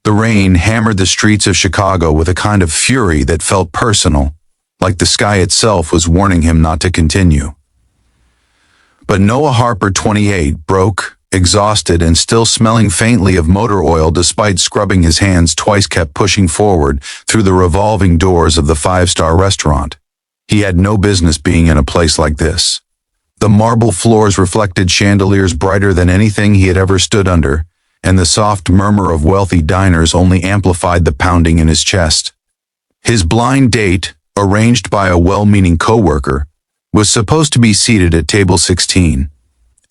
The rain hammered the streets of Chicago with a kind of fury that felt personal, like the sky itself was warning him not to continue. But Noah Harper, 28, broke, exhausted and still smelling faintly of motor oil despite scrubbing his hands twice, kept pushing forward through the revolving doors of the five-star restaurant. He had no business being in a place like this. The marble floors reflected chandeliers brighter than anything he had ever stood under, and the soft murmur of wealthy diners only amplified the pounding in his chest. His blind date, arranged by a well-meaning coworker, was supposed to be seated at table 16.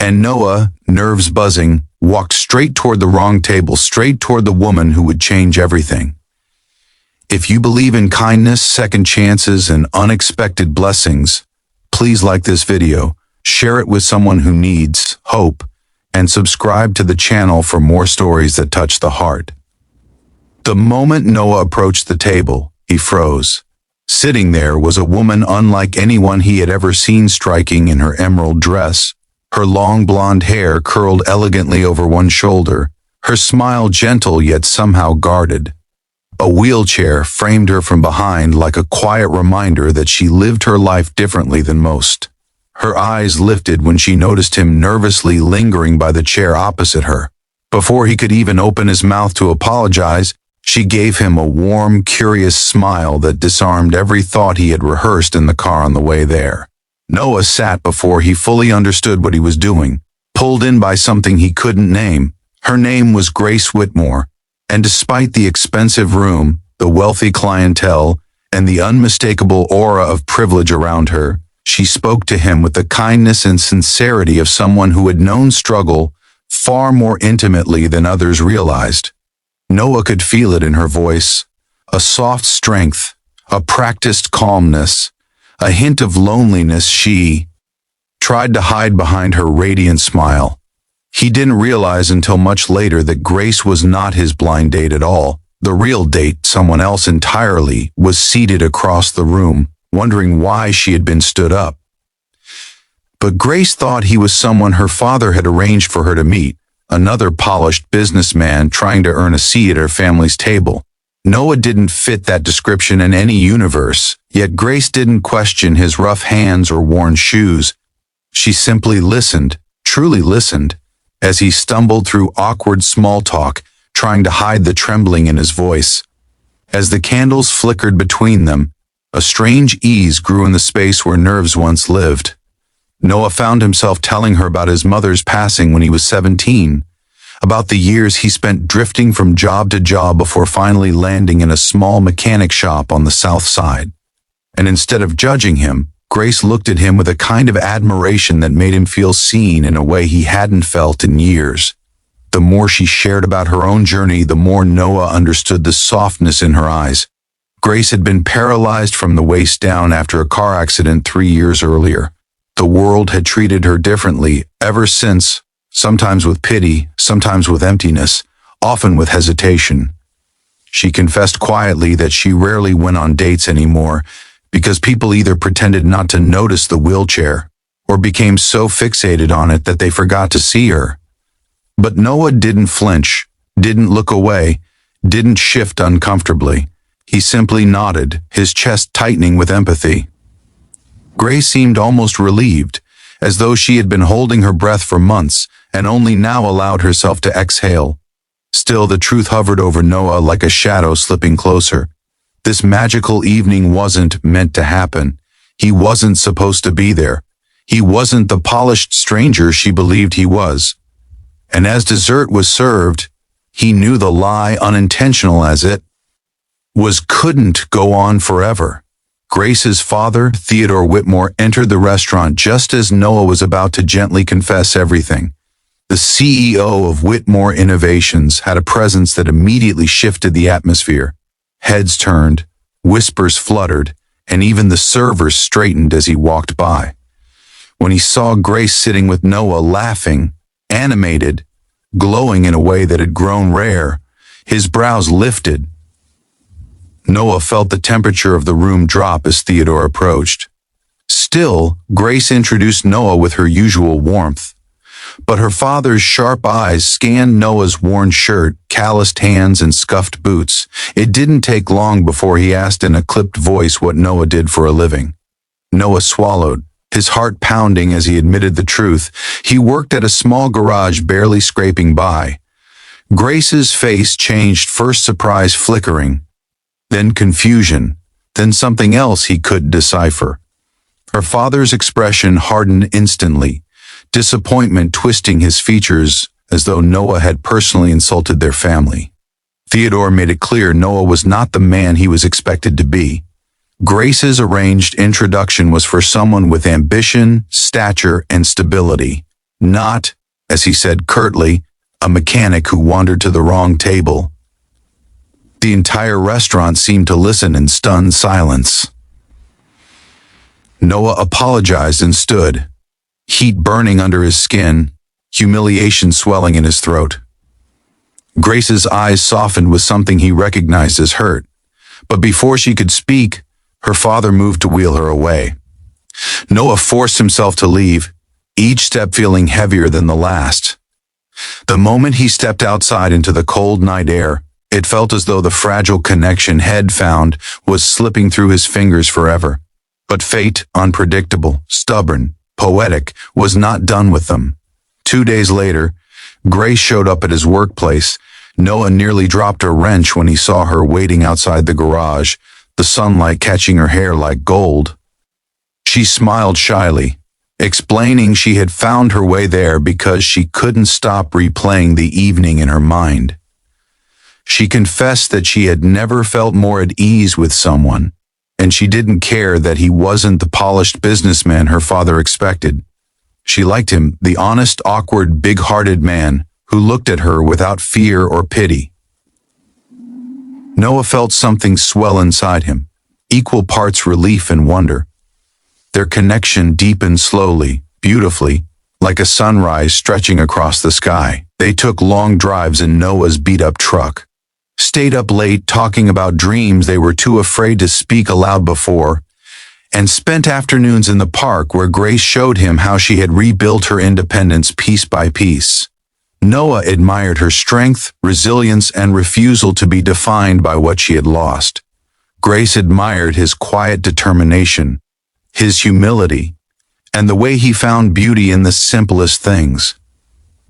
And Noah, nerves buzzing, walked straight toward the wrong table, straight toward the woman who would change everything. If you believe in kindness, second chances, and unexpected blessings, please like this video, share it with someone who needs hope, and subscribe to the channel for more stories that touch the heart. The moment Noah approached the table, he froze. Sitting there was a woman unlike anyone he had ever seen, striking in her emerald dress, her long blonde hair curled elegantly over one shoulder, her smile gentle yet somehow guarded. A wheelchair framed her from behind like a quiet reminder that she lived her life differently than most. Her eyes lifted when she noticed him nervously lingering by the chair opposite her. Before he could even open his mouth to apologize, she gave him a warm, curious smile that disarmed every thought he had rehearsed in the car on the way there. Noah sat before he fully understood what he was doing, pulled in by something he couldn't name. Her name was Grace Whitmore, and despite the expensive room, the wealthy clientele, and the unmistakable aura of privilege around her, she spoke to him with the kindness and sincerity of someone who had known struggle far more intimately than others realized. Noah could feel it in her voice, a soft strength, a practiced calmness, a hint of loneliness she tried to hide behind her radiant smile. He didn't realize until much later that Grace was not his blind date at all. The real date, someone else entirely, was seated across the room, wondering why she had been stood up. But Grace thought he was someone her father had arranged for her to meet, another polished businessman trying to earn a seat at her family's table. Noah didn't fit that description in any universe, yet Grace didn't question his rough hands or worn shoes. She simply listened, truly listened, as he stumbled through awkward small talk, trying to hide the trembling in his voice. As the candles flickered between them, a strange ease grew in the space where nerves once lived. Noah found himself telling her about his mother's passing when he was 17, about the years he spent drifting from job to job before finally landing in a small mechanic shop on the South Side. And instead of judging him, Grace looked at him with a kind of admiration that made him feel seen in a way he hadn't felt in years. The more she shared about her own journey, the more Noah understood the softness in her eyes. Grace had been paralyzed from the waist down after a car accident 3 years earlier. The world had treated her differently ever since, sometimes with pity, sometimes with emptiness, often with hesitation. She confessed quietly that she rarely went on dates anymore because people either pretended not to notice the wheelchair or became so fixated on it that they forgot to see her. But Noah didn't flinch, didn't look away, didn't shift uncomfortably. He simply nodded, his chest tightening with empathy. Grace seemed almost relieved, as though she had been holding her breath for months and only now allowed herself to exhale. Still, the truth hovered over Noah like a shadow slipping closer. This magical evening wasn't meant to happen. He wasn't supposed to be there. He wasn't the polished stranger she believed he was. And as dessert was served, he knew the lie, unintentional as it was, couldn't go on forever. Grace's father, Theodore Whitmore, entered the restaurant just as Noah was about to gently confess everything. The CEO of Whitmore Innovations had a presence that immediately shifted the atmosphere. Heads turned, whispers fluttered, and even the servers straightened as he walked by. When he saw Grace sitting with Noah, laughing, animated, glowing in a way that had grown rare, his brows lifted. Noah felt the temperature of the room drop as Theodore approached. Still, Grace introduced Noah with her usual warmth. But her father's sharp eyes scanned Noah's worn shirt, calloused hands, and scuffed boots. It didn't take long before he asked in a clipped voice what Noah did for a living. Noah swallowed, his heart pounding as he admitted the truth. He worked at a small garage, barely scraping by. Grace's face changed, first surprise flickering, then confusion, then something else he couldn't decipher. Her father's expression hardened instantly, disappointment twisting his features as though Noah had personally insulted their family. Theodore made it clear Noah was not the man he was expected to be. Grace's arranged introduction was for someone with ambition, stature, and stability, not, as he said curtly, a mechanic who wandered to the wrong table. The entire restaurant seemed to listen in stunned silence. Noah apologized and stood, heat burning under his skin, humiliation swelling in his throat. Grace's eyes softened with something he recognized as hurt, but before she could speak, her father moved to wheel her away. Noah forced himself to leave, each step feeling heavier than the last. The moment he stepped outside into the cold night air, it felt as though the fragile connection he'd found was slipping through his fingers forever. But fate, unpredictable, stubborn, poetic, was not done with them. 2 days later, Grace showed up at his workplace. Noah nearly dropped a wrench when he saw her waiting outside the garage, the sunlight catching her hair like gold. She smiled shyly, explaining she had found her way there because she couldn't stop replaying the evening in her mind. She confessed that she had never felt more at ease with someone, and she didn't care that he wasn't the polished businessman her father expected. She liked him, the honest, awkward, big-hearted man who looked at her without fear or pity. Noah felt something swell inside him, equal parts relief and wonder. Their connection deepened slowly, beautifully, like a sunrise stretching across the sky. They took long drives in Noah's beat-up truck, stayed up late talking about dreams they were too afraid to speak aloud before, and spent afternoons in the park where Grace showed him how she had rebuilt her independence piece by piece. Noah admired her strength, resilience, and refusal to be defined by what she had lost. Grace admired his quiet determination, his humility, and the way he found beauty in the simplest things.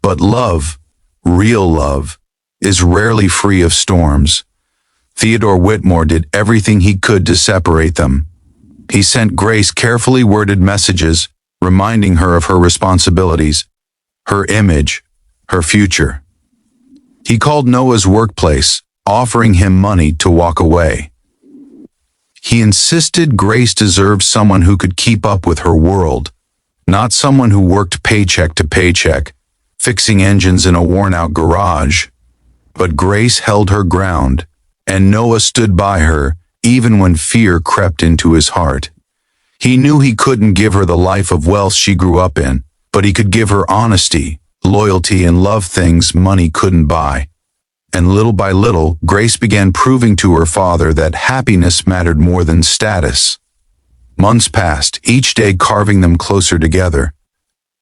But love, real love, is rarely free of storms. Theodore Whitmore did everything he could to separate them. He sent Grace carefully worded messages, reminding her of her responsibilities, her image, her future. He called Noah's workplace, offering him money to walk away. He insisted Grace deserved someone who could keep up with her world, not someone who worked paycheck to paycheck, fixing engines in a worn-out garage. But Grace held her ground, and Noah stood by her, even when fear crept into his heart. He knew he couldn't give her the life of wealth she grew up in, but he could give her honesty, loyalty, and love, things money couldn't buy. And little by little, Grace began proving to her father that happiness mattered more than status. Months passed, each day carving them closer together.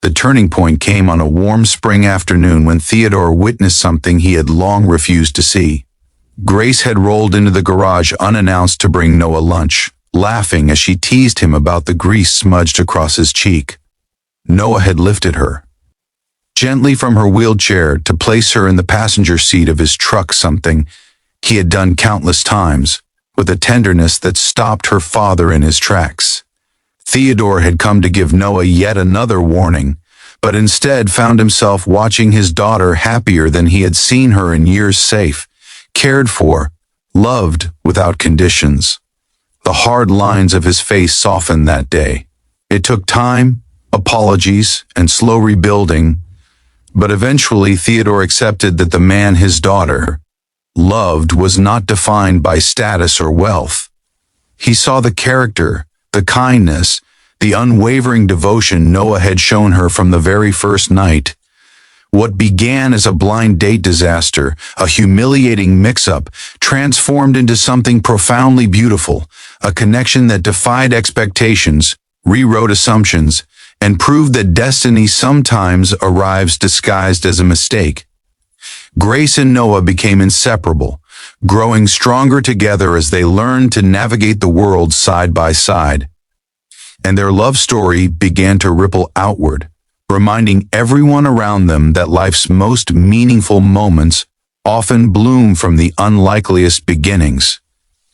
The turning point came on a warm spring afternoon when Theodore witnessed something he had long refused to see. Grace had rolled into the garage unannounced to bring Noah lunch, laughing as she teased him about the grease smudged across his cheek. Noah had lifted her gently from her wheelchair to place her in the passenger seat of his truck, something he had done countless times, with a tenderness that stopped her father in his tracks. Theodore had come to give Noah yet another warning, but instead found himself watching his daughter happier than he had seen her in years, safe, cared for, loved without conditions. The hard lines of his face softened that day. It took time, apologies, and slow rebuilding, but eventually Theodore accepted that the man his daughter loved was not defined by status or wealth. He saw the character, the kindness, the unwavering devotion Noah had shown her from the very first night. What began as a blind date disaster, a humiliating mix-up, transformed into something profoundly beautiful, a connection that defied expectations, rewrote assumptions, and proved that destiny sometimes arrives disguised as a mistake. Grace and Noah became inseparable, growing stronger together as they learned to navigate the world side by side. And their love story began to ripple outward, reminding everyone around them that life's most meaningful moments often bloom from the unlikeliest beginnings.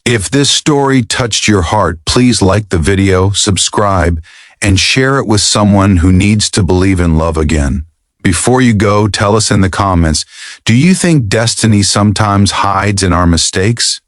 If this story touched your heart, please like the video, subscribe, and share it with someone who needs to believe in love again. Before you go, tell us in the comments, do you think destiny sometimes hides in our mistakes?